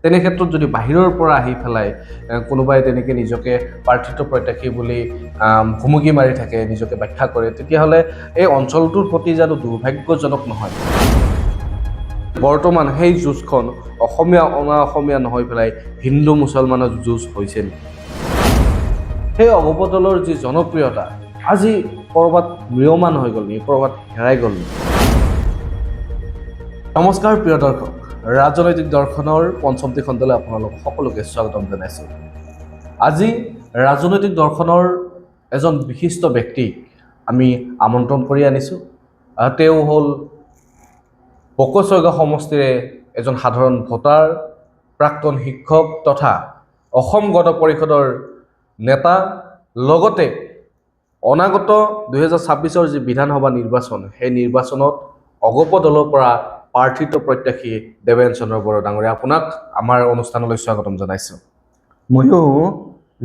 তেনে ক্ষেত্ৰত যদি বাহিৰৰ পৰা আহি পেলাই কোনোবাই তেনেকৈ নিজকে প্ৰাৰ্থিত্ব প্ৰত্যাশী বুলি ভুমুকি মাৰি থাকে, নিজকে ব্যাখ্যা কৰে, তেতিয়াহ'লে এই অঞ্চলটোৰ প্ৰতি জানো দুৰ্ভাগ্যজনক নহয়? বৰ্তমান সেই যুঁজখন অসমীয়া অনা অসমীয়া নহয় পেলাই হিন্দু মুছলমানৰ যুঁজ হৈছে নেকি? সেই অগপ দলৰ যি জনপ্ৰিয়তা আজি ক'ৰবাত ম্ৰিয়মান হৈ গ'ল নেকি, ক'ৰবাত হেৰাই গ'ল নেকি? নমস্কাৰ প্ৰিয় দৰ্শক, ৰাজনৈতিক দৰ্শনৰ পঞ্চমটি খণ্ডলৈ আপোনালোক সকলোকে স্বাগতম জনাইছোঁ। আজি ৰাজনৈতিক দৰ্শনৰ এজন বিশিষ্ট ব্যক্তিক আমি আমন্ত্ৰণ কৰি আনিছোঁ। তেওঁ হ'ল বকছয়গাঁও সমষ্টিৰে এজন সাধাৰণ ভোটাৰ, প্ৰাক্তন শিক্ষক তথা অসম গণ পৰিষদৰ নেতা, লগতে অনাগত 2026 যি বিধানসভা নিৰ্বাচন, সেই নিৰ্বাচনত অগপ দলৰ পৰা প্ৰাৰ্থিত্ব প্ৰত্যাশী দেৱেন চন্দ্ৰ বড়ো ডাঙৰীয়া, আপোনাক আমাৰ অনুষ্ঠানলৈ স্বাগতম জনাইছোঁ। ময়ো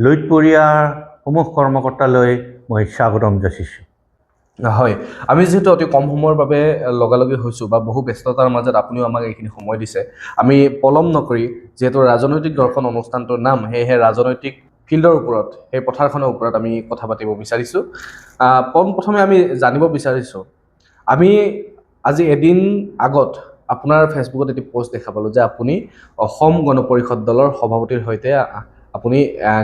লুইতপৰীয়াৰ সমূহ কৰ্মকৰ্তালৈ মই স্বাগতম যাচিছোঁ। হয়, আমি যিহেতু অতি কম সময়ৰ বাবে লগালগি হৈছোঁ বা বহু ব্যস্ততাৰ মাজত আপুনিও আমাক এইখিনি সময় দিছে, আমি পলম নকৰি, যিহেতু ৰাজনৈতিক দৰ্শন অনুষ্ঠানটোৰ নাম, সেয়েহে ৰাজনৈতিক ফিল্ডৰ ওপৰত, সেই পথাৰখনৰ ওপৰত আমি কথা পাতিব বিচাৰিছোঁ। পোনপ্ৰথমে আমি জানিব বিচাৰিছোঁ, আমি আজি এদিন আগত আপোনাৰ ফেচবুকত এটি পোষ্ট দেখা পালোঁ যে আপুনি অসম গণ পৰিষদ দলৰ সভাপতিৰ সৈতে আপুনি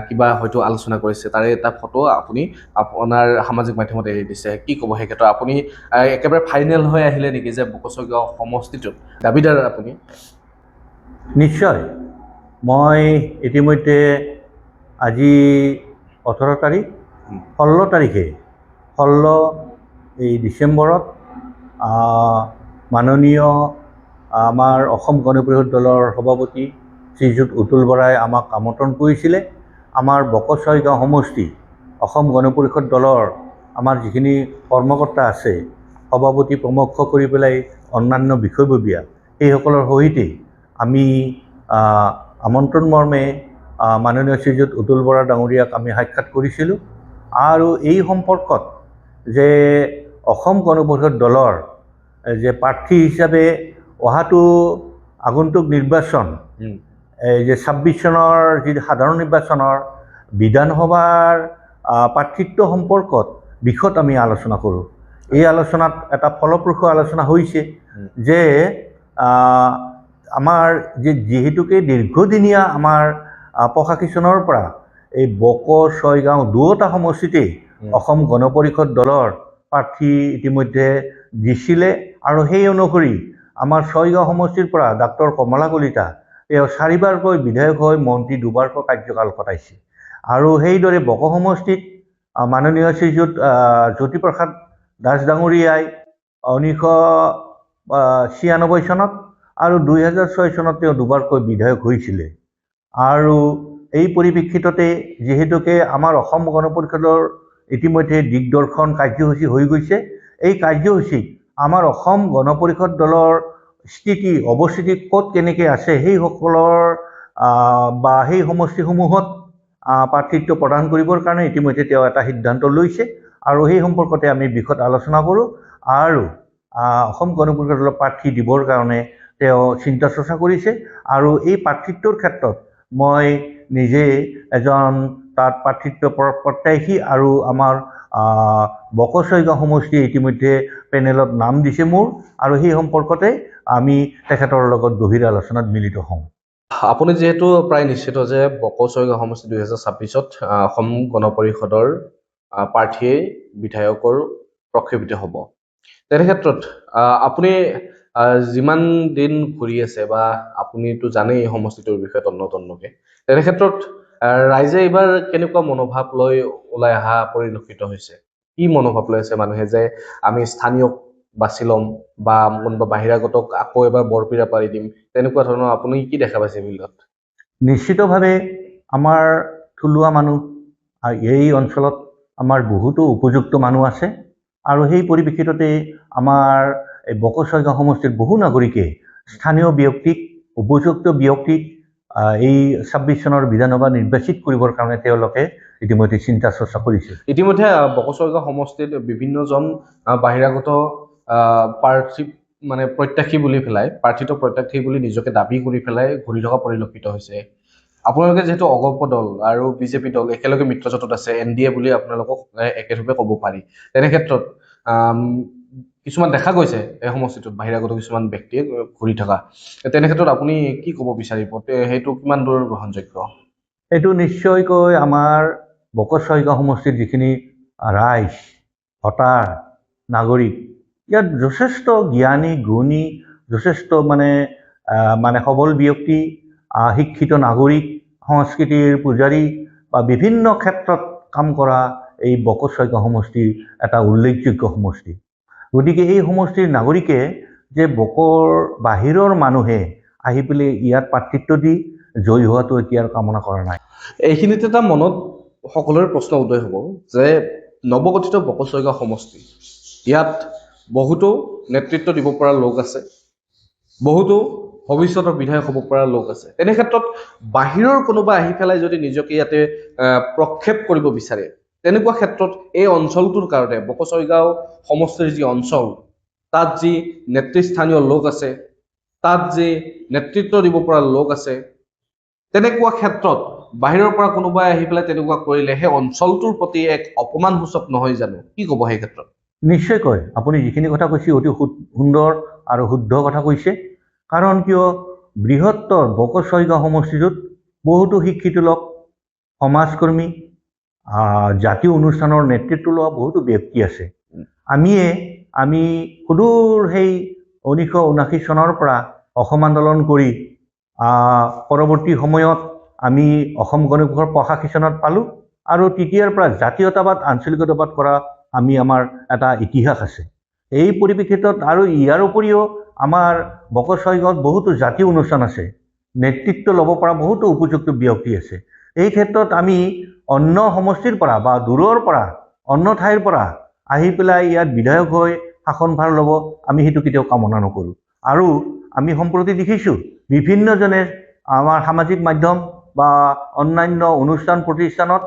কিবা হয়তো আলোচনা কৰিছে, তাৰে এটা ফটো আপুনি আপোনাৰ সামাজিক মাধ্যমত এৰি দিছে। কি ক'ব সেই ক্ষেত্ৰত? আপুনি একেবাৰে ফাইনেল হৈ আহিলে নেকি যে বকছয়গাঁও সমষ্টিটোত দাবীদাৰ আপুনি? নিশ্চয়, মই ইতিমধ্যে আজি 18 তাৰিখ, 16 তাৰিখে 16 ডিচেম্বৰত মাননীয় আমাৰ অসম গণ পৰিষদ দলৰ সভাপতি শ্ৰীযুত অতুল বৰাই আমাক আমন্ত্ৰণ কৰিছিলে। আমাৰ বকছয়গাঁও সমষ্টি অসম গণ পৰিষদ দলৰ আমাৰ যিখিনি কৰ্মকৰ্তা আছে, সভাপতি প্ৰমুখ কৰি পেলাই অন্যান্য বিষয়ববীয়া, সেইসকলৰ সহিতে আমি আমন্ত্ৰণ মৰ্মে মাননীয় শ্ৰীযুত অতুল বৰা ডাঙৰীয়াক আমি সাক্ষাৎ কৰিছিলোঁ। আৰু এই সম্পৰ্কত যে অসম গণ পৰিষদ দলৰ যে প্ৰাৰ্থী হিচাপে অহাটো আগন্তুক নিৰ্বাচন, এই যে 26 চনৰ যি সাধাৰণ নিৰ্বাচনৰ বিধানসভাৰ প্ৰাৰ্থিত্ব সম্পৰ্কত বিষয়ত আমি আলোচনা কৰোঁ। এই আলোচনাত এটা ফলপ্ৰসূ আলোচনা হৈছে যে আমাৰ যিহেতুকে দীৰ্ঘদিনীয়া আমাৰ প্ৰশাসনৰ পৰা এই বকছয়গাঁও দুয়োটা সমষ্টিতেই অসম গণ পৰিষদ দলৰ প্ৰাৰ্থী ইতিমধ্যে দিছিলে, আৰু সেই অনুসৰি আমাৰ ছয়গাঁও সমষ্টিৰ পৰা ডাক্তৰ কমলা কলিতা তেওঁ 4বাৰকৈ বিধায়ক হৈ মন্ত্ৰী 2বাৰকৈ কাৰ্যকাল কটাইছে। আৰু সেইদৰে বক সমষ্টিত মাননীয় শ্ৰীযুত জ্যোতিপ্ৰসাদ দাস ডাঙৰীয়াই 1996 চনত আৰু 2006 চনত তেওঁ 2বাৰকৈ বিধায়ক হৈছিলে। আৰু এই পৰিপ্ৰেক্ষিততে যিহেতুকে আমাৰ অসম গণ পৰিষদৰ ইতিমধ্যে দিগদৰ্শন কাৰ্যসূচী হৈ গৈছে, এই কাৰ্যসূচীত আমাৰ অসম গণ পৰিষদ দলৰ অৱস্থিতি ক'ত কেনেকৈ আছে, সেইসকলৰ বা সেই সমষ্টিসমূহত প্ৰাৰ্থিত্ব প্ৰদান কৰিবৰ কাৰণে ইতিমধ্যে তেওঁ এটা সিদ্ধান্ত লৈছে, আৰু সেই সম্পৰ্কতে আমি বিষয়ত আলোচনা কৰোঁ। আৰু অসম গণ পৰিষদ দলৰ প্ৰাৰ্থী দিবৰ কাৰণে তেওঁ চিন্তা চৰ্চা কৰিছে। আৰু এই প্ৰাৰ্থিত্বৰ ক্ষেত্ৰত মই নিজে এজন তাত প্ৰাৰ্থিত্ব প্ৰত্যাশী, আৰু আমাৰ বকছয়গাঁও সমষ্টিয়ে ইতিমধ্যে পেনেলত নাম দিছে মোৰ, আৰু সেই সম্পৰ্কতে আমি তেখেতৰ লগত গভীৰ আলোচনাত মিলিত হওঁ। আপুনি যিহেতু প্ৰায় নিশ্চিত যে বকছয়গাঁও সমষ্টি 2026ত অসম গণ পৰিষদৰ প্ৰাৰ্থীয়ে বিধায়কৰ প্ৰক্ষেপিত হ'ব, তেনে ক্ষেত্ৰত আপুনি যিমান দিন ঘূৰি আছে বা আপুনিতো জানেই এই সমষ্টিটোৰ বিষয়ে তন্নতন্নকে, তেনে ক্ষেত্ৰত ৰাইজে এইবাৰ কেনেকুৱা মনোভাৱ লৈ ওলাই অহা পৰিলক্ষিত হৈছে? কি মনোভাৱ লৈ আছে মানুহে যে আমি স্থানীয় বাছি ল'ম বা কোনোবা বাহিৰাগতক আকৌ এবাৰ বৰপীৰা পাৰি দিম, তেনেকুৱা ধৰণৰ আপুনি কি দেখা পাইছে ফিল্ডত? নিশ্চিতভাৱে আমাৰ থলুৱা মানুহ, এই অঞ্চলত আমাৰ বহুতো উপযুক্ত মানুহ আছে, আৰু সেই পৰিপ্ৰেক্ষিততে আমাৰ এই বকছয়গাঁও সমষ্টিৰ বহু নাগৰিকে স্থানীয় ব্যক্তিক, উপযুক্ত ব্যক্তিক এই 26 চনৰ বিধানসভা নিৰ্বাচিত কৰিবৰ কাৰণে তেওঁলোকে ইতিমধ্যে চিন্তা চৰ্চা কৰিছে। ইতিমধ্যে বকছয়গাঁও সমষ্টিত বিভিন্নজন বাহিৰাগত প্ৰাৰ্থী মানে প্ৰত্যাশী বুলি পেলাই প্ৰাৰ্থিত প্ৰত্যাশী বুলি নিজকে দাবী কৰি পেলাই ঘূৰি থকা পৰিলক্ষিত হৈছে। আপোনালোকে যিহেতু অগপ দল আৰু বিজেপি দল একেলগে মিত্ৰজোঁটত আছে, NDA বুলি আপোনালোকক একেৰূপে ক'ব পাৰি। তেনে ক্ষেত্ৰত কিছুমান দেখা গৈছে এই সমষ্টিটোত বাহিৰাগত কিছুমান ব্যক্তিয়ে ঘূৰি থকা। তেনে ক্ষেত্ৰত আপুনি কি ক'ব বিচাৰিব? সেইটো কিমান দূৰ গ্ৰহণযোগ্য? এইটো নিশ্চয়কৈ আমাৰ বকচ ছয়গাঁও সমষ্টিৰ যিখিনি ৰাইজ, ভোটাৰ, নাগৰিক, ইয়াত যথেষ্ট জ্ঞানী, গুণী, যথেষ্ট মানে সবল ব্যক্তি, শিক্ষিত নাগৰিক, সংস্কৃতিৰ পূজাৰী বা বিভিন্ন ক্ষেত্ৰত কাম কৰা এই বকচ ছয়গাঁও সমষ্টিৰ এটা উল্লেখযোগ্য সমষ্টি। গতিকে এই সমষ্টিৰ নাগৰিকে যে বকৰ বাহিৰৰ মানুহে আহি পেলাই ইয়াত প্ৰাৰ্থিত্ব দি জয়ী হোৱাটো এতিয়াৰ কামনা কৰা নাই। এইখিনিতে এটা মনত সকলোৰে প্ৰশ্ন উদয় হ'ব যে নৱগঠিত বকচ ছয়গাঁও সমষ্টি, ইয়াত বহুতো নেতৃত্ব দিব পৰা লোক আছে, বহুতো ভৱিষ্যতৰ বিধায়ক হ'ব পৰা লোক আছে। তেনে ক্ষেত্ৰত বাহিৰৰ কোনোবা আহি পেলাই যদি নিজকে ইয়াতে প্ৰক্ষেপ কৰিব বিচাৰে, তেনেকুৱা ক্ষেত্ৰত এই অঞ্চলটোৰ কাৰণে বকচ ছয়গাঁও সমষ্টিৰ যি অঞ্চল, তাত যি নেতৃস্থানীয় লোক আছে, তাত যি নেতৃত্ব দিব পৰা লোক আছে, তেনেকুৱা ক্ষেত্ৰত বাহিৰৰ পৰা কোনোবাই আহি পেলাই তেনেকুৱা কৰিলে সেই অঞ্চলটোৰ প্ৰতি এক অপমানসূচক নহয় জানো? কি ক'ব সেই ক্ষেত্ৰত? নিশ্চয়কৈ আপুনি যিখিনি কথা কৈছে অতি সুন্দৰ আৰু শুদ্ধ কথা কৈছে। কাৰণ কিয়, বৃহত্তৰ বকচ ছয়গাঁও সমষ্টিটোত বহুতো শিক্ষিত লোক, সমাজকৰ্মী, জাতীয় অনুষ্ঠানৰ নেতৃত্ব লোৱা বহুতো ব্যক্তি আছে। আমি সুদূৰ সেই 1979 চনৰ পৰা অসম আন্দোলন কৰি পৰৱৰ্তী সময়ত আমি অসম গণ পৰিষদৰ প্ৰশাসনত পালোঁ আৰু তেতিয়াৰ পৰা জাতীয়তাবাদ, আঞ্চলিকতাবাদ কৰা আমাৰ এটা ইতিহাস আছে। এই পৰিপ্ৰেক্ষিতত আৰু ইয়াৰ উপৰিও আমাৰ বকচ ছয়গাঁৱত বহুতো জাতীয় অনুষ্ঠান আছে, নেতৃত্ব ল'ব পৰা বহুতো উপযুক্ত ব্যক্তি আছে। এই ক্ষেত্ৰত আমি অন্য সমষ্টিৰ পৰা বা দূৰৰ পৰা, অন্য ঠাইৰ পৰা আহি পেলাই ইয়াত বিধায়ক হৈ শাসনভাৰ ল'ব, আমি সেইটো কেতিয়াও কামনা নকৰোঁ। আৰু আমি সম্প্ৰতি দেখিছোঁ বিভিন্নজনে আমাৰ সামাজিক মাধ্যম বা অন্যান্য অনুষ্ঠান প্ৰতিষ্ঠানত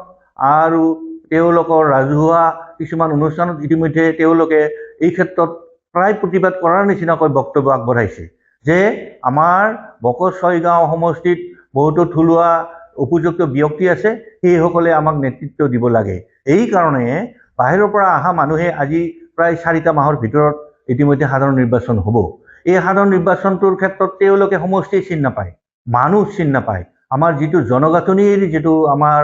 আৰু তেওঁলোকৰ ৰাজহুৱা কিছুমান অনুষ্ঠানত ইতিমধ্যে তেওঁলোকে এই ক্ষেত্ৰত প্ৰায় প্ৰতিবাদ কৰাৰ নিচিনাকৈ বক্তব্য আগবঢ়াইছে যে আমাৰ বকচ ছয়গাঁও সমষ্টিত বহুতো থলুৱা উপযুক্ত ব্যক্তি আছে, সেইসকলে আমাক নেতৃত্ব দিব লাগে। এই কাৰণে বাহিৰৰ পৰা অহা মানুহে আজি প্ৰায় 4টা মাহৰ ভিতৰত ইতিমধ্যে সাধাৰণ নিৰ্বাচন হ'ব। এই সাধাৰণ নিৰ্বাচনটোৰ ক্ষেত্ৰত তেওঁলোকে সমষ্টি চিন নাপায়, মানুহ চিন নাপায়। আমাৰ যিটো জনগাঁথনিৰ যিটো আমাৰ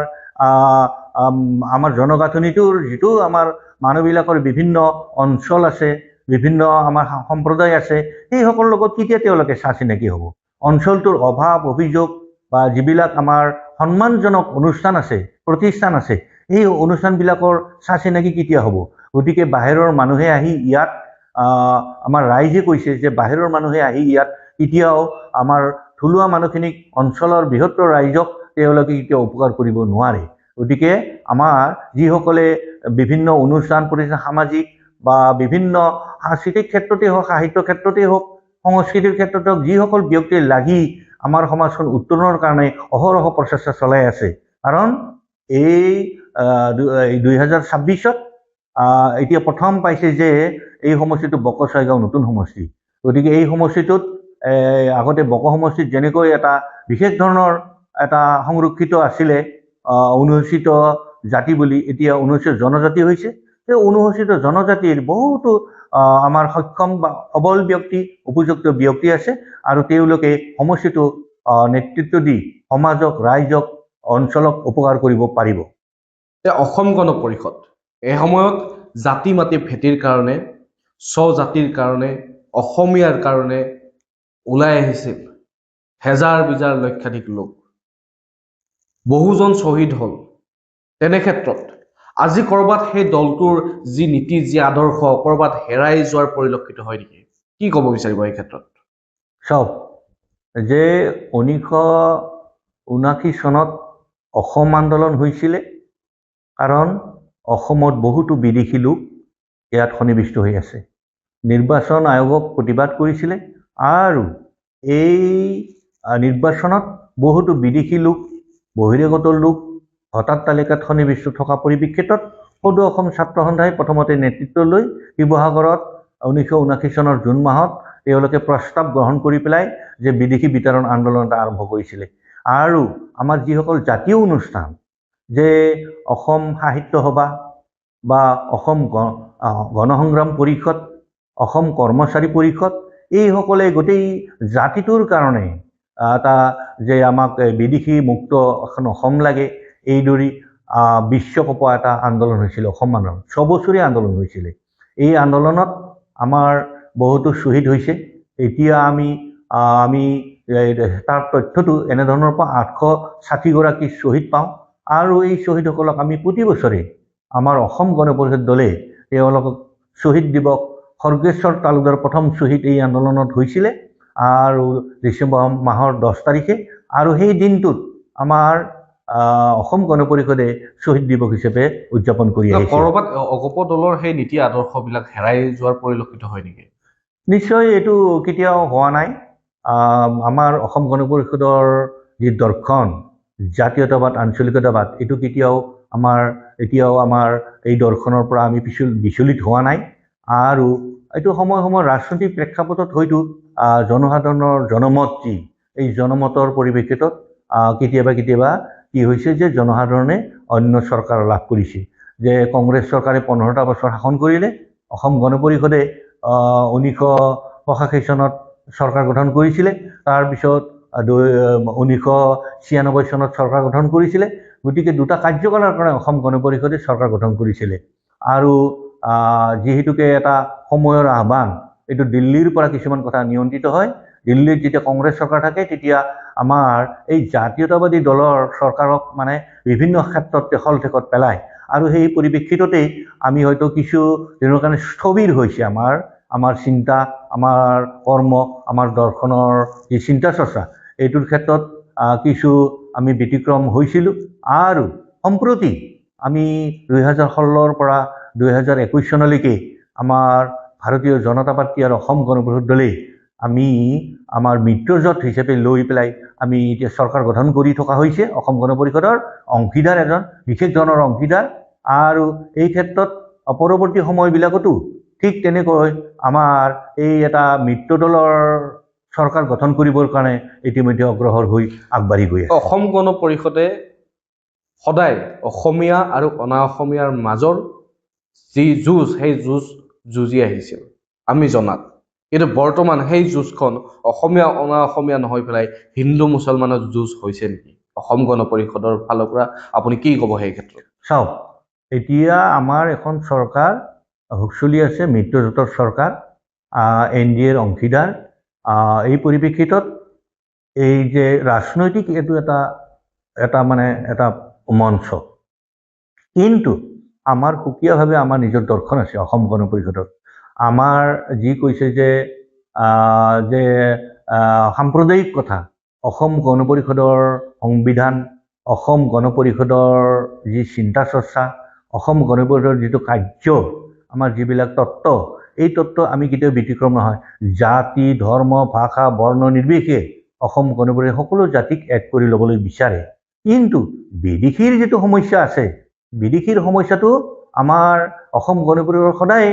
জনগাঁথনিটোৰ যিটো আমাৰ মানুহবিলাকৰ বিভিন্ন অঞ্চল আছে, বিভিন্ন আমাৰ সম্প্ৰদায় আছে, সেইসকলৰ লগত কেতিয়া তেওঁলোকে চা চিনাকি হ'ব? অঞ্চলটোৰ অভাৱ অভিযোগ বা যিবিলাক আমাৰ সন্মানজনক অনুষ্ঠান আছে, প্ৰতিষ্ঠান আছে, এই অনুষ্ঠানবিলাকৰ চা চিনাকি কেতিয়া হ'ব? গতিকে বাহিৰৰ মানুহে আহি ইয়াত আমাৰ ৰাইজে কৈছে যে বাহিৰৰ মানুহে আহি ইয়াত কেতিয়াও আমাৰ থলুৱা মানুহখিনিক, অঞ্চলৰ বৃহত্তৰ ৰাইজক তেওঁলোকে কেতিয়াও উপকাৰ কৰিব নোৱাৰে। গতিকে আমাৰ যিসকলে বিভিন্ন অনুষ্ঠান প্ৰতিষ্ঠান, সামাজিক বা বিভিন্ন সাংস্কৃতিক ক্ষেত্ৰতে হওক, সাহিত্য ক্ষেত্ৰতে হওক, সংস্কৃতিৰ ক্ষেত্ৰতে হওক, যিসকল ব্যক্তি লাগি আমাৰ সমাজখন উত্তৰণৰ কাৰণে অহৰহ প্ৰচেষ্টা চলাই আছে। কাৰণ এই 2026ত এতিয়া প্ৰথম পাইছে যে এই সমষ্টিটো বকচ ছয়গাঁও নতুন সমষ্টি। গতিকে এই সমষ্টিটোত আগতে বক সমষ্টিত যেনেকৈ এটা বিশেষ ধৰণৰ এটা সংৰক্ষিত আছিলে অনুসূচিত জাতি বুলি, এতিয়া অনুসূচিত জনজাতি হৈছে। সেই অনুসূচিত জনজাতিৰ বহুতো আমাৰ সক্ষম বা সবল ব্যক্তি, উপযুক্ত ব্যক্তি আছে আৰু তেওঁলোকে সমষ্টিটো নেতৃত্ব দি সমাজক, ৰাইজক, অঞ্চলক উপকাৰ কৰিব পাৰিব। অসম গণ পৰিষদ এই সময়ত জাতি মাতি ভেটিৰ কাৰণে, স্বজাতিৰ কাৰণে, অসমীয়াৰ কাৰণে ওলাই আহিছিল হেজাৰ বিজাৰ লক্ষাধিক লোক, বহুজন শ্বহীদ হ'ল। তেনে ক্ষেত্ৰত আজি ক'ৰবাত সেই দলটোৰ যি নীতি, যি আদৰ্শ ক'ৰবাত হেৰাই যোৱাৰ পৰিলক্ষিত হয় নেকি? কি ক'ব বিচাৰিব এই ক্ষেত্ৰত? চাওক, যে 1979 চনত অসম আন্দোলন হৈছিলে কাৰণ অসমত বহুতো বিদেশী লোক ইয়াত সন্নিৱিষ্ট হৈ আছে। নিৰ্বাচন আয়োগক প্ৰতিবাদ কৰিছিলে আৰু এই নিৰ্বাচনত বহুতো বিদেশী লোক, বহিৰাগত লোক ভোটাৰ তালিকাত সন্নিৱিষ্ট থকা পৰিপ্ৰেক্ষিতত সদৌ অসম ছাত্ৰ সন্থাই প্ৰথমতে নেতৃত্ব লৈ শিৱসাগৰত 1979 চনৰ জুন মাহত তেওঁলোকে প্ৰস্তাৱ গ্ৰহণ কৰি পেলাই যে বিদেশী বিতৰণ আন্দোলন এটা আৰম্ভ কৰিছিলে। আৰু আমাৰ যিসকল জাতীয় অনুষ্ঠান, যে অসম সাহিত্য সভা বা অসম গণসংগ্ৰাম পৰিষদ, অসম কৰ্মচাৰী পৰিষদ, এইসকলে গোটেই জাতিটোৰ কাৰণে এটা যে আমাক বিদেশী মুক্ত এখন অসম লাগে, এইদৰে বিশ্বকোপৰ এটা আন্দোলন হৈছিলে, অসম আন্দোলন 6 বছৰীয়া আন্দোলন হৈছিলে। এই আন্দোলনত আমাৰ বহুতো শ্বহীদ হৈছে। এতিয়া আমি তাৰ তথ্যটো এনেধৰণৰ পৰা 860গৰাকী শ্বহীদ পাওঁ। আৰু এই শ্বহীদসকলক আমি প্ৰতি বছৰে আমাৰ অসম গণ পৰিষদ দলে তেওঁলোকক শ্বহীদ দিৱস, খৰ্গেশ্বৰ তালুকদাৰ প্ৰথম শ্বহীদ এই আন্দোলনত হৈছিলে আৰু ডিচেম্বৰ মাহৰ 10 তাৰিখে। আৰু সেই দিনটোত আমাৰ অসম গণ পৰিষদে শ্বহীদ দিৱস হিচাপে উদযাপন কৰি আহিছে। ক'ৰবাত অগপ দলৰ সেই নীতি আদৰ্শবিলাক হেৰাই যোৱাৰ পৰিলক্ষিত হয় নেকি? নিশ্চয় এইটো কেতিয়াও হোৱা নাই। আমাৰ অসম গণ পৰিষদৰ যি দৰ্শন, জাতীয়তাবাদ, আঞ্চলিকতাবাদ, এইটো এতিয়াও আমাৰ এই দৰ্শনৰ পৰা আমি বিচলিত হোৱা নাই। আৰু এইটো সময় ৰাজনৈতিক প্ৰেক্ষাপটত হয়তো জনসাধাৰণৰ জনমত যি, এই জনমতৰ পৰিপ্ৰেক্ষিতত কেতিয়াবা কি হৈছে যে জনসাধাৰণে অন্য চৰকাৰ লাভ কৰিছে। যে কংগ্ৰেছ চৰকাৰে 15টা বছৰ শাসন কৰিলে, অসম গণ পৰিষদে 1985 চনত চৰকাৰ গঠন কৰিছিলে, তাৰপিছত 1996 চনত চৰকাৰ গঠন কৰিছিলে। গতিকে দুটা কাৰ্যকালৰ কাৰণে অসম গণ পৰিষদে চৰকাৰ গঠন কৰিছিলে। আৰু যিহেতুকে এটা সময়ৰ আহ্বান, এইটো দিল্লীৰ পৰা কিছুমান কথা নিয়ন্ত্ৰিত হয়। দিল্লীত যেতিয়া কংগ্ৰেছ চৰকাৰ থাকে তেতিয়া আমাৰ এই জাতীয়তাবাদী দলৰ চৰকাৰক মানে বিভিন্ন ক্ষেত্ৰত তেখত পেলায়। আৰু সেই পৰিপ্ৰেক্ষিততেই আমি হয়তো কিছু দিনৰ কাৰণে স্থবিৰ হৈছে আমাৰ চিন্তা, আমাৰ কৰ্ম, আমাৰ দৰ্শনৰ যি চিন্তা চৰ্চা, এইটোৰ ক্ষেত্ৰত কিছু আমি ব্যতিক্ৰম হৈছিলোঁ। আৰু সম্প্ৰতি আমি 2016 পৰা 2021 চনলৈকে আমাৰ ভাৰতীয় জনতা পাৰ্টি আৰু অসম গণ পৰিষদ দলে আমি আমাৰ মিত্ৰজোঁট হিচাপে লৈ পেলাই আমি এতিয়া চৰকাৰ গঠন কৰি থকা হৈছে। অসম গণ পৰিষদৰ অংশীদাৰ, এজন বিশেষ ধৰণৰ অংশীদাৰ। আৰু এই ক্ষেত্ৰত পৰৱৰ্তী সময়বিলাকতো ঠিক তেনেকৈ আমাৰ এই এটা মিত্ৰ দলৰ চৰকাৰ গঠন কৰিবৰ কাৰণে ইতিমধ্যে অগ্ৰসৰ হৈ আগবাঢ়ি গৈ আছে। অসম গণ পৰিষদে সদায় অসমীয়া আৰু অনা অসমীয়াৰ মাজৰ যি যুঁজ, সেই যুঁজি আহিছিল আমি জনাত। কিন্তু বৰ্তমান সেই যুঁজখন অসমীয়া অনা অসমীয়া নহয় পেলাই হিন্দু মুছলমানৰ যুঁজ হৈছে নেকি? অসম গণ পৰিষদৰ ফালৰ পৰা আপুনি কি ক'ব সেই ক্ষেত্ৰত? চাওক, এতিয়া আমাৰ এখন চৰকাৰ চলি আছে, মিত্ৰজোঁটৰ চৰকাৰ, NDAৰ অংশীদাৰ। এই পৰিপ্ৰেক্ষিতত এই যে ৰাজনৈতিক এইটো এটা মঞ্চ, কিন্তু আমাৰ সুকীয়াভাৱে আমাৰ নিজৰ দৰ্শন আছে অসম গণ পৰিষদত। আমাৰ যি কৈছে যে সাম্প্ৰদায়িক কথা, অসম গণ পৰিষদৰ সংবিধান, অসম গণ পৰিষদৰ যি চিন্তা চৰ্চা, অসম গণ পৰিষদৰ যিটো কাৰ্য, আমাৰ যিবিলাক তত্ত্ব, এই তত্ত্ব আমি কেতিয়াও ব্যতিক্ৰম নহয়। জাতি, ধৰ্ম, ভাষা, বৰ্ণ নিৰ্বিশেষে অসম গণ পৰিষদে সকলো জাতিক এক কৰি ল'বলৈ বিচাৰে। কিন্তু বিদেশীৰ যিটো সমস্যা আছে, বিদেশীৰ সমস্যাটো আমাৰ অসম গণ পৰিষদৰ সদায়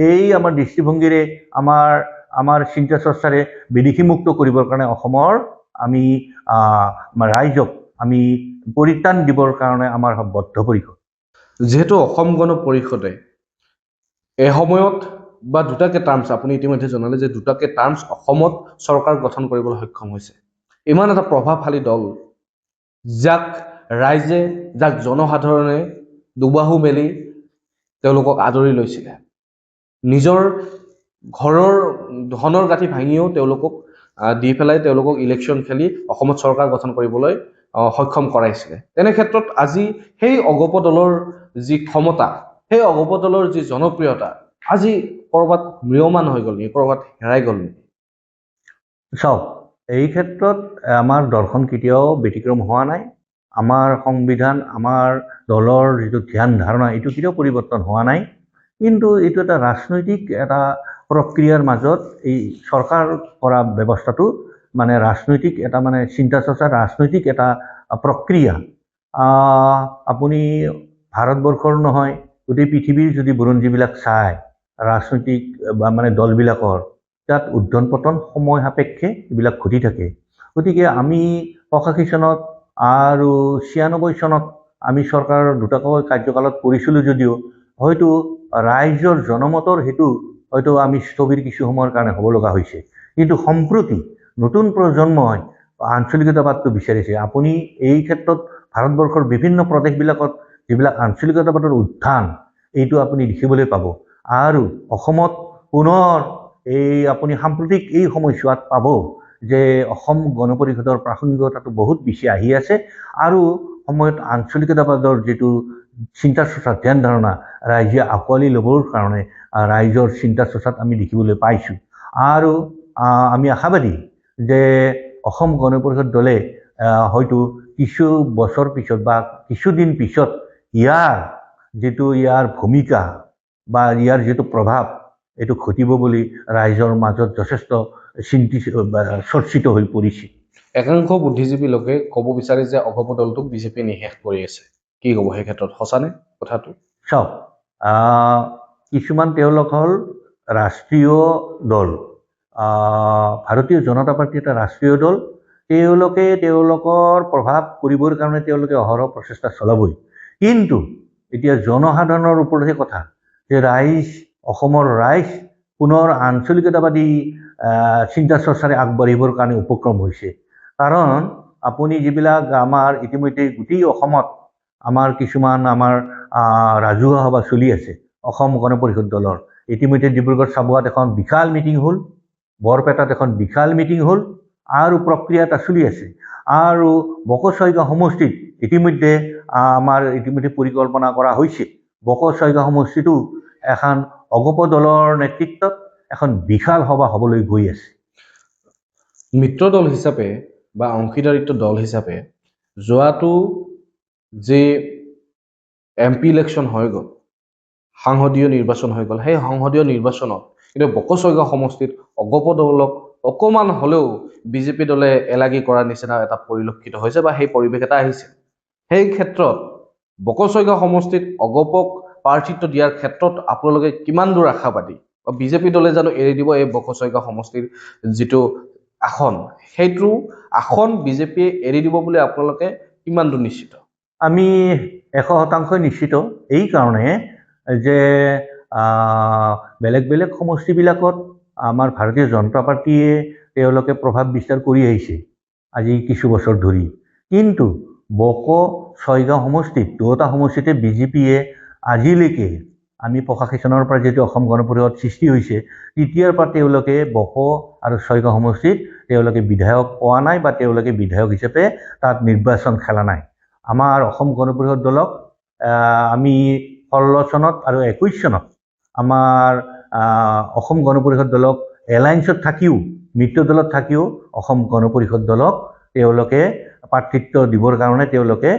এই আমাৰ দৃষ্টিভংগীৰে, আমাৰ চিন্তা চৰ্চাৰে বিদেশীমুক্ত কৰিবৰ কাৰণে অসমৰ আমি ৰাইজক আমি পৰিত্ৰাণ দিবৰ কাৰণে আমাৰ বদ্ধপৰিকৰ। যিহেতু অসম গণ পৰিষদে এসময়ত বা দুটাকে টাৰ্মছ, আপুনি ইতিমধ্যে জনালে যে দুটাকে টাৰ্মছ অসমত চৰকাৰ গঠন কৰিবলৈ সক্ষম হৈছে। ইমান এটা প্ৰভাৱশালী দল, যাক ৰাইজে, যাক জনসাধাৰণে দুবাহু মেলি তেওঁলোকক আদৰি লৈছিলে, নিজৰ ঘৰৰ ধনৰ গাঁঠি ভাঙিও তেওঁলোকক দি পেলাই তেওঁলোকক ইলেকশ্যন খেলি অসমত চৰকাৰ গঠন কৰিবলৈ সক্ষম কৰাইছিলে। তেনে ক্ষেত্ৰত আজি সেই অগপ দলৰ যি ক্ষমতা, সেই অগপ দলৰ যি জনপ্ৰিয়তা আজি ক'ৰবাত ম্ৰিয়মান হৈ গ'ল নেকি, ক'ৰবাত হেৰাই গ'ল নেকি? চাওক, এই ক্ষেত্ৰত আমাৰ দৰ্শন কেতিয়াও ব্যতিক্ৰম হোৱা নাই। আমাৰ সংবিধান, আমাৰ দলৰ যিটো ধ্যান ধাৰণা, এইটো কেতিয়াও পৰিৱৰ্তন হোৱা নাই। কিন্তু এইটো এটা ৰাজনৈতিক এটা প্ৰক্ৰিয়াৰ মাজত এই চৰকাৰ কৰা ব্যৱস্থাটো মানে ৰাজনৈতিক এটা চিন্তা চৰ্চা, ৰাজনৈতিক এটা প্ৰক্ৰিয়া। আপুনি ভাৰতবৰ্ষৰ নহয়, গোটেই পৃথিৱীৰ যদি বুৰঞ্জীবিলাক চায় ৰাজনৈতিক দলবিলাকৰ, তাত উদ্ধন পতন সময় সাপেক্ষে এইবিলাক ঘটি থাকে। গতিকে আমি পঁচাশী চনত আৰু 96 চনত আমি চৰকাৰৰ দুটাকৈ কাৰ্যকালত কৰিছিলোঁ যদিও হয়তো ৰাইজৰ জনমতৰ হেতু হয়তো আমি স্থবিৰ কিছু সময়ৰ কাৰণে হ'ব লগা হৈছে। কিন্তু সম্প্ৰতি নতুন প্ৰজন্মই আঞ্চলিকতাবাদটো বিচাৰিছে। আপুনি এই ক্ষেত্ৰত ভাৰতবৰ্ষৰ বিভিন্ন প্ৰদেশবিলাকত যিবিলাক আঞ্চলিকতাবাদৰ উত্থান এইটো আপুনি দেখিবলৈ পাব। আৰু অসমত পুনৰ আপুনি সাম্প্ৰতিক এই সময়ছোৱাত পাব যে অসম গণ পৰিষদৰ প্ৰাসংগিকতাটো বহুত বেছি আহি আছে আৰু সময়ত আঞ্চলিকতাবাদৰ যিটো চিন্তা চৰ্চা ধ্যান ধাৰণা ৰাইজে আঁকোৱালি ল'বৰ কাৰণে ৰাইজৰ চিন্তা চৰ্চাত আমি দেখিবলৈ পাইছোঁ। আৰু আমি আশাবাদী যে অসম গণ পৰিষদ দলে হয়তো কিছু বছৰ পিছত বা কিছুদিন পিছত ইয়াৰ ভূমিকা বা ইয়াৰ যিটো প্ৰভাৱ এইটো ঘটিব বুলি ৰাইজৰ মাজত যথেষ্ট চৰ্চিত হৈ পৰিছে। একাংশ বুদ্ধিজীৱী লোকে ক'ব বিচাৰে যে অগপ দলটোক বিজেপি নিঃশেষ কৰি আছে। কি ক'ব সেই ক্ষেত্ৰত, সঁচানে কথাটো? চাওক, কিছুমান তেওঁলোক হ'ল ৰাষ্ট্ৰীয় দল, ভাৰতীয় জনতা পাৰ্টি এটা ৰাষ্ট্ৰীয় দল। তেওঁলোকে তেওঁলোকৰ প্ৰভাৱ কৰিবৰ কাৰণে তেওঁলোকে অহৰহ প্ৰচেষ্টা চলাবই। কিন্তু এতিয়া জনসাধাৰণৰ ওপৰতহে কথা যে অসমৰ ৰাইজ পুনৰ আঞ্চলিকতাবাদী চিন্তা চৰ্চাৰে আগবাঢ়িবৰ কাৰণে উপক্ৰম হৈছে। কাৰণ আপুনি যিবিলাক আমাৰ ইতিমধ্যে গোটেই অসমত আমাৰ কিছুমান ৰাজহুৱা সভা চলি আছে অসম গণ পৰিষদ দলৰ। ইতিমধ্যে ডিব্ৰুগড় চাবুৱাত এখন বিশাল মিটিং হ'ল, বৰপেটাত এখন বিশাল মিটিং হ'ল আৰু প্ৰক্ৰিয়া এটা চলি আছে। আৰু বকছয়গাঁও সমষ্টিত ইতিমধ্যে পৰিকল্পনা কৰা হৈছে বকছয়গাঁও সমষ্টিটো এখন অগপ দলৰ নেতৃত্বত এখন বিশাল সভা হ'বলৈ গৈ আছে। মিত্ৰ দল হিচাপে বা অংশীদাৰিত্ব দল হিচাপে যোৱাটো যে MP ইলেকশ্যন হৈ গ'ল, সাংসদীয় নিৰ্বাচন হৈ গ'ল, সেই সাংসদীয় নিৰ্বাচনত কিন্তু বকছয়গাঁও সমষ্টিত অগপ দলক অকণমান হ'লেও বিজেপি দলে এলাগী কৰাৰ নিচিনা এটা পৰিলক্ষিত হৈছে বা সেই পৰিৱেশ এটা আহিছে। সেই ক্ষেত্ৰত বকছয়গাঁও সমষ্টিত অগপক প্ৰাৰ্থিত্ব দিয়াৰ ক্ষেত্ৰত আপোনালোকে কিমান দূৰ আশাবাদী? বা বিজেপি দলে জানো এৰি দিব এই বকছয়গাঁও সমষ্টিৰ যিটো আসন, সেইটো আসন বিজেপিয়ে এৰি দিব বুলি আপোনালোকে কিমান দূৰ নিশ্চিত? আমি 100% নিশ্চিত। এই কাৰণে যে বেলেগ বেলেগ সমষ্টিবিলাকত আমাৰ ভাৰতীয় জনতা পাৰ্টীয়ে তেওঁলোকে প্ৰভাৱ বিস্তাৰ কৰি আহিছে আজি কিছু বছৰ ধৰি। কিন্তু বকছয়গাঁও সমষ্টিত দুটা সমষ্টিতে বিজেপিয়ে আজিলৈকে আমি 85 চনৰ পৰা যিহেতু অসম গণ পৰিষদ সৃষ্টি হৈছে তেতিয়াৰ পৰা তেওঁলোকে আৰু ছয়গাঁও সমষ্টিত তেওঁলোকে বিধায়ক পোৱা নাই বা তেওঁলোকে বিধায়ক হিচাপে তাত নিৰ্বাচন খেলা নাই। আমাৰ অসম গণ পৰিষদ দলক আমি 16 চনত আৰু 21 চনত আমাৰ অসম গণ পৰিষদ দলক এলায়েন্সত থাকিও মিত্ৰ দলত থাকিও অসম গণ পৰিষদ দলক তেওঁলোকে প্ৰাৰ্থিত্ব দিবৰ কাৰণে তেওঁলোকে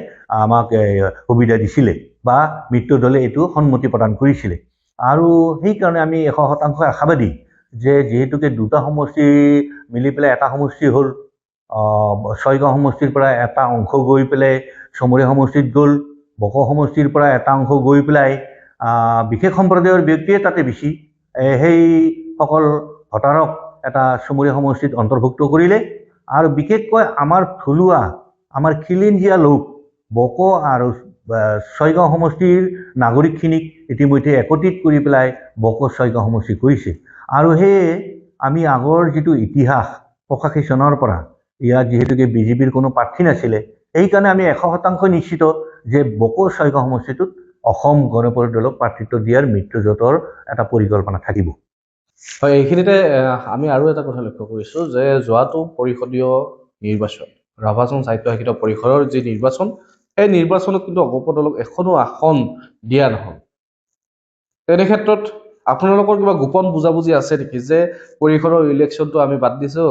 আমাক সুবিধা দিছিলে বা মিত্ৰ দলে এইটো সন্মতি প্ৰদান কৰিছিলে। আৰু সেইকাৰণে আমি 100% আশাবাদী যে যিহেতুকে দুটা সমষ্টি মিলি পেলাই এটা সমষ্টি হ'ল, ছয়গাঁও সমষ্টিৰ পৰা এটা অংশ গৈ পেলাই চমুৰীয়া সমষ্টিত গ'ল, বক সমষ্টিৰ পৰা এটা অংশ গৈ পেলাই বিশেষ সম্প্ৰদায়ৰ ব্যক্তিয়ে তাতে বেছি সেইসকল ভোটাৰক এটা চমুৰীয়া সমষ্টিত অন্তৰ্ভুক্ত কৰিলে। আৰু বিশেষকৈ আমাৰ থলুৱা আমাৰ খিলঞ্জীয়া লোক বক আৰু ছয়গাঁও সমষ্টিৰ নাগৰিকখিনিক ইতিমধ্যে একত্ৰিত কৰি পেলাই বকছয়গাঁও সমষ্টি কৰিছে। আৰু সেয়ে আমি আগৰ যিটো ইতিহাস 85 চনৰ পৰা ইয়াত যিহেতুকে বিজেপিৰ কোনো প্ৰাৰ্থী নাছিলে সেইকাৰণে আমি 100% নিশ্চিত যে বকছয়গাঁও সমষ্টিটোত অসম গণ পৰিষদ দলক প্ৰাৰ্থিত্ব দিয়াৰ মিত্ৰজোঁটৰ এটা পৰিকল্পনা থাকিব। হয়, এইখিনিতে আমি আৰু এটা কথা লক্ষ্য কৰিছোঁ যে যোৱাটো পৰিষদীয় নিৰ্বাচন, ৰাভাজন সাহিত্য শাসিত পৰিষদৰ যি নিৰ্বাচন, সেই নিৰ্বাচনত কিন্তু অগপ দলক এখনো আসন দিয়া নহ'ল। তেনে ক্ষেত্ৰত আপোনালোকৰ কিবা গোপন বুজাবুজি আছে নেকি যে পৰিষদৰ ইলেকশ্যনটো আমি বাদ দিছোঁ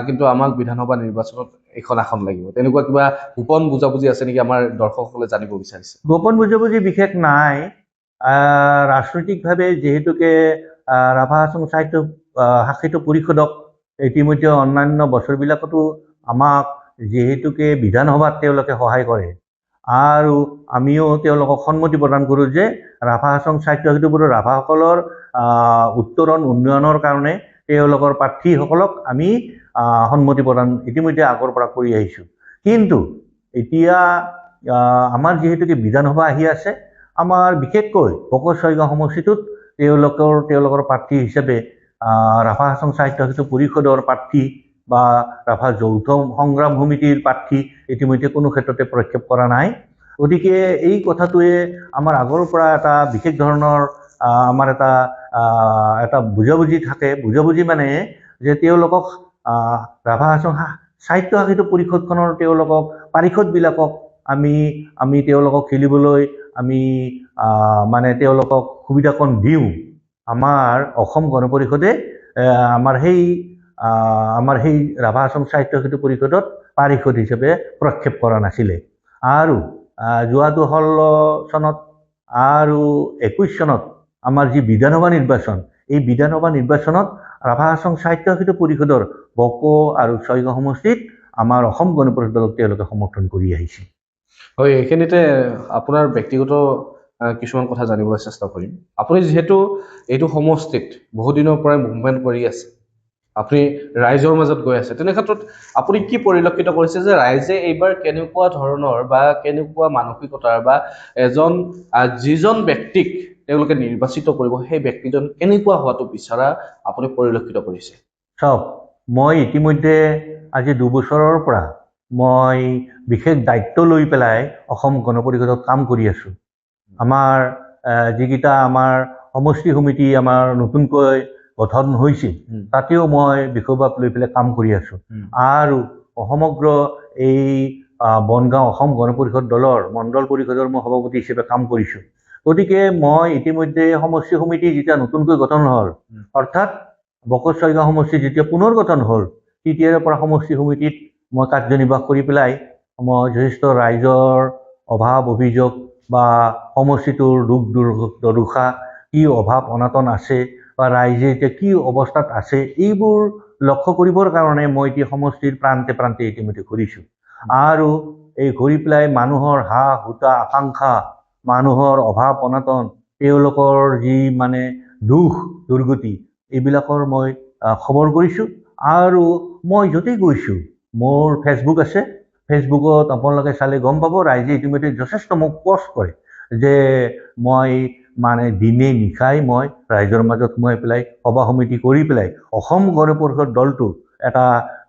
কিন্তু আমাক বিধানসভা নিৰ্বাচনত এখন আসন লাগিব? তেনেকুৱা কিবা গোপন বুজাবুজি আছে নেকি আমাৰ দৰ্শকসকলে জানিব বিচাৰিছে? গোপন বুজাবুজি বিশেষ নাই। ৰাজনৈতিকভাৱে যিহেতুকে ৰাভাজন সাহিত্য শাসিত পৰিষদক ইতিমধ্যে অন্যান্য বছৰবিলাকতো আমাক যিহেতুকে বিধানসভাত তেওঁলোকে সহায় কৰে আৰু আমিও তেওঁলোকক সন্মতি প্ৰদান কৰোঁ যে ৰাভাজন সাহিত্য শাসিত পৰিষদৰ ৰাভাসকলৰ উত্তৰণ উন্নয়নৰ কাৰণে তেওঁলোকৰ প্ৰাৰ্থীসকলক আমি সন্মতি প্ৰদান ইতিমধ্যে আগৰ পৰা কৰি আহিছোঁ। কিন্তু এতিয়া আমাৰ যিহেতুকে বিধানসভা আহি আছে, আমাৰ বিশেষকৈ বকো ছয়গাঁও সমষ্টিটোত তেওঁলোকৰ প্ৰাৰ্থী হিচাপে ৰাভা হাছং সাহিত্য সেতু পৰিষদৰ প্ৰাৰ্থী বা ৰাভা যৌথ সংগ্ৰাম সমিতিৰ প্ৰাৰ্থী ইতিমধ্যে কোনো ক্ষেত্ৰতে প্ৰক্ষেপ কৰা নাই। গতিকে এই কথাটোৱে আমাৰ আগৰ পৰা এটা বিশেষ ধৰণৰ আমাৰ এটা বুজাবুজি থাকে। বুজাবুজি মানে যে তেওঁলোকক ৰাভা হাছং সাহিত্য সেতু পৰিষদখনৰ তেওঁলোকক পাৰিষদবিলাকক আমি তেওঁলোকক খেলিবলৈ আমি মানে তেওঁলোকক সুবিধাকণ দিওঁ। আমাৰ অসম গণ পৰিষদে আমাৰ সেই ৰাভা হাছং সাহিত্য সেতু পৰিষদত পাৰিষদ হিচাপে প্ৰক্ষেপ কৰা নাছিলে। আৰু যোৱা 2016 চনত আৰু 21 চনত আমাৰ যি বিধানসভা নিৰ্বাচন, এই বিধানসভা নিৰ্বাচনত ৰাভা হাছং সাহিত্য সেতু পৰিষদৰ বকো আৰু ছয়গাঁও সমষ্টিত আমাৰ অসম গণ পৰিষদ দলক তেওঁলোকে সমৰ্থন কৰি আহিছে। হয়, এইখিনিতে আপোনাৰ ব্যক্তিগত কিছুমান কথা জানিবলৈ চেষ্টা কৰিম। আপুনি যিহেতু এইটো সমষ্টিত বহুদিনৰ পৰাই মুভমেণ্ট কৰি আছে, আপুনি ৰাইজৰ মাজত গৈ আছে, তেনে ক্ষেত্ৰত আপুনি কি পৰিলক্ষিত কৰিছে যে ৰাইজে এইবাৰ কেনেকুৱা ধৰণৰ বা কেনেকুৱা মানসিকতাৰ বা যিজন ব্যক্তিক তেওঁলোকে নিৰ্বাচিত কৰিব সেই ব্যক্তিজন কেনেকুৱা হোৱাটো বিচৰা আপুনি পৰিলক্ষিত কৰিছে? চাওক, মই ইতিমধ্যে আজি 2 বছৰৰ পৰা মই বিশেষ দায়িত্ব লৈ পেলাই অসম গণ পৰিষদত কাম কৰি আছোঁ। আমাৰ যিকেইটা আমাৰ সমষ্টি সমিতি আমাৰ নতুনকৈ গঠন হৈছিল, তাতেও মই বিষয়বাব লৈ পেলাই কাম কৰি আছোঁ। আৰু সমগ্ৰ এই বনগাঁও অসম গণ পৰিষদ দলৰ মণ্ডল পৰিষদৰ মই সভাপতি হিচাপে কাম কৰিছোঁ। গতিকে মই ইতিমধ্যে সমষ্টি সমিতি যেতিয়া নতুনকৈ গঠন হ'ল, অৰ্থাৎ বকো ছয়গাঁও সমষ্টি যেতিয়া পুনৰ গঠন হ'ল, তেতিয়াৰে পৰা সমষ্টি সমিতিত মই কাৰ্যনিৰ্বাহ কৰি পেলাই মই যথেষ্ট ৰাইজৰ অভাৱ অভিযোগ বা সমষ্টিটোৰ দুখ দুৰ্দশা, কি অভাৱ অনাটন আছে বা ৰাইজে এতিয়া কি অৱস্থাত আছে, এইবোৰ লক্ষ্য কৰিবৰ কাৰণে মই এতিয়া সমষ্টিৰ প্ৰান্তে প্ৰান্তে ইতিমধ্যে ঘূৰিছোঁ। আৰু এই ঘূৰি পেলাই মানুহৰ হাঁহ হুতা আকাংক্ষা, মানুহৰ অভাৱ অনাটন, তেওঁলোকৰ যি মানে দুখ দুৰ্গতি, এইবিলাকৰ মই খবৰ কৰিছোঁ। আৰু মই য'তেই গৈছোঁ, মোৰ ফেচবুক আছে, ফেচবুকত আপোনালোকে চালে গম পাব, ৰাইজে ইতিমধ্যে যথেষ্ট মোক পোষ্ট কৰে যে মই মানে দিনে নিশাই মই ৰাইজৰ মাজত সোমাই পেলাই সভা সমিতি কৰি পেলাই অসম গণ পৰিষদ দলটো এটা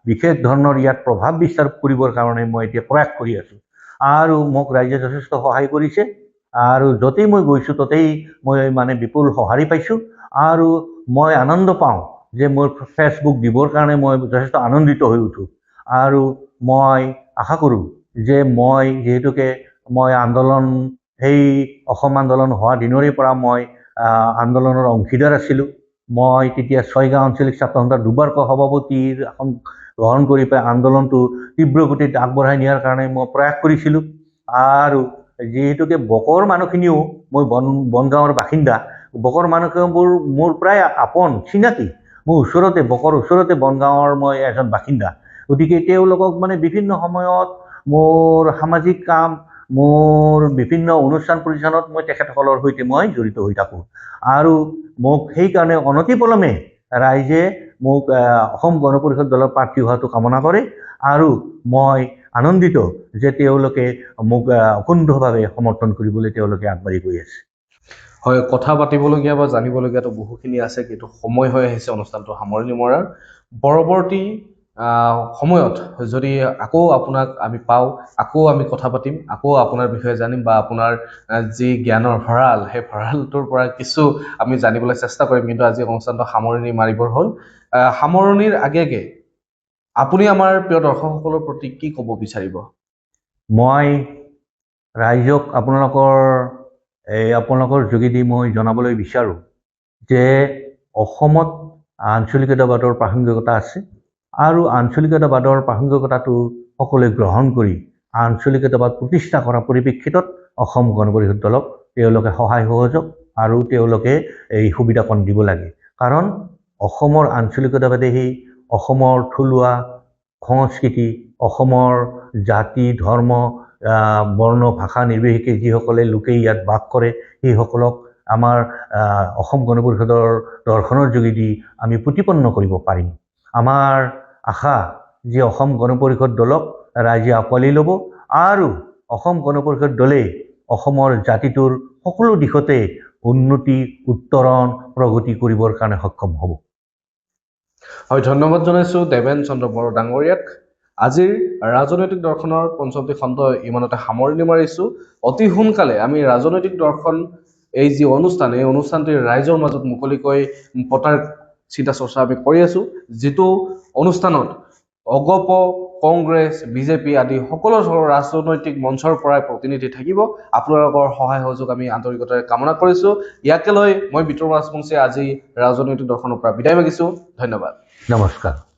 বিশেষ ধৰণৰ ইয়াত প্ৰভাৱ বিস্তাৰ কৰিবৰ কাৰণে মই এতিয়া প্ৰয়াস কৰি আছোঁ। আৰু মোক ৰাইজে যথেষ্ট সহায় কৰিছে। আৰু য'তেই মই গৈছোঁ ততেই মই মানে বিপুল সঁহাৰি পাইছোঁ। আৰু মই আনন্দ পাওঁ যে মোৰ ফেচবুক দিবৰ কাৰণে মই যথেষ্ট আনন্দিত হৈ উঠোঁ। আৰু মই আশা কৰোঁ যে মই যিহেতুকে মই সেই অসম আন্দোলন হোৱা দিনৰে পৰা মই আন্দোলনৰ অংশীদাৰ আছিলোঁ। মই তেতিয়া ছয়গাঁও আঞ্চলিক ছাত্ৰ সন্থাৰ দুবাৰকৈ সভাপতিৰ আসন গ্ৰহণ কৰি পেলাই আন্দোলনটো তীব্ৰ গতিত আগবঢ়াই নিয়াৰ কাৰণে মই প্ৰয়াস কৰিছিলোঁ। আৰু যিহেতুকে বকৰ মানুহখিনিও, মই বনগাঁৱৰ বাসিন্দা, বকৰ মানুহবোৰ মোৰ প্ৰায় আপোন চিনাকি, মোৰ ওচৰতে বকৰ ওচৰতে বনগাঁৱৰ মই এজন বাসিন্দা। গতিকে তেওঁলোকক মানে বিভিন্ন সময়ত মোৰ সামাজিক কাম, মোৰ বিভিন্ন অনুষ্ঠান প্ৰতিষ্ঠানত মই তেখেতসকলৰ সৈতে মই জড়িত হৈ থাকোঁ। আৰু মোক সেইকাৰণে অনতিপলমে ৰাইজে মোক অসম গণ পৰিষদ দলৰ প্ৰাৰ্থী হোৱাটো কামনা কৰে। আৰু মই আনন্দিত যে তেওঁলোকে মোক অকুণ্ঠভাৱে সমৰ্থন কৰিবলৈ তেওঁলোকে আগবাঢ়ি গৈ আছে। হয়, কথা পাতিবলগীয়া বা জানিবলগীয়াতো বহুখিনি আছে, কিন্তু সময় হৈ আহিছে অনুষ্ঠানটো সামৰণি মৰাৰ। পৰৱৰ্তী সময়ত যদি আকৌ আপোনাক আমি পাওঁ, আকৌ আমি কথা পাতিম, আকৌ আপোনাৰ বিষয়ে জানিম বা আপোনাৰ যি জ্ঞানৰ ভঁৰাল, সেই ভঁৰালটোৰ পৰা কিছু আমি জানিবলৈ চেষ্টা কৰিম। কিন্তু আজি অনুষ্ঠানটো সামৰণি মাৰিবৰ হ'ল। সামৰণিৰ আগে আপুনি আমাৰ প্ৰিয় দৰ্শকসকলৰ প্ৰতি কি ক'ব বিচাৰিব? মই ৰাইজক আপোনালোকৰ যোগেদি মই জনাবলৈ বিচাৰোঁ যে অসমত আঞ্চলিকতাবাদৰ প্ৰাসংগিকতা আছে। আৰু আঞ্চলিকতাবাদৰ প্ৰাসংগিকতাটো সকলোৱে গ্ৰহণ কৰি আঞ্চলিকতাবাদ প্ৰতিষ্ঠা কৰা পৰিপ্ৰেক্ষিতত অসম গণ পৰিষদ দলক তেওঁলোকে সহায় সহযোগ আৰু তেওঁলোকে এই সুবিধাকণ দিব লাগে। কাৰণ অসমৰ আঞ্চলিকতাবাদে সেই অসমৰ থলুৱা সংস্কৃতি, অসমৰ জাতি ধৰ্ম বৰ্ণ ভাষা নিৰ্বিশেষে যিসকলে লোকে ইয়াত বাস কৰে, সেইসকলক আমাৰ অসম গণ পৰিষদৰ দৰ্শনৰ যোগেদি আমি প্ৰতিপন্ন কৰিব পাৰিম। আমাৰ আশা যে অসম গণ পৰিষদ দলক ৰাইজে আঁকোৱালি ল'ব আৰু অসম গণ পৰিষদ দলে অসমৰ জাতিটোৰ সকলো দিশতে উন্নতি, উত্তৰণ, প্ৰগতি কৰিবৰ কাৰণে সক্ষম হ'ব। হয়, ধন্যবাদ জনাইছোঁ দেৱেন চন্দ্ৰ বড়ো ডাঙৰীয়াক। আজিৰ ৰাজনৈতিক দৰ্শনৰ পঞ্চমটি খণ্ড ইমানতে সামৰণি মাৰিছোঁ। অতি সোনকালে আমি ৰাজনৈতিক দৰ্শন এই যি অনুষ্ঠান, এই অনুষ্ঠানটি ৰাইজৰ মাজত মুকলিকৈ পতাৰ চিন্তা চৰ্চা আমি কৰি আছোঁ, যিটো অনুষ্ঠানত অগপ, কংগ্ৰেছ, বিজেপি আদি সকলো ৰাজনৈতিক মঞ্চৰ পৰাই প্ৰতিনিধি থাকিব। আপোনালোকৰ সহায় সহযোগ আমি আন্তৰিকতাৰে কামনা কৰিছোঁ। ইয়াকে লৈ মই বিতৰণ ৰাজবংশীয়ে আজি ৰাজনৈতিক দৰ্শনৰ পৰা বিদায় মাগিছোঁ। ধন্যবাদ। নমস্কাৰ।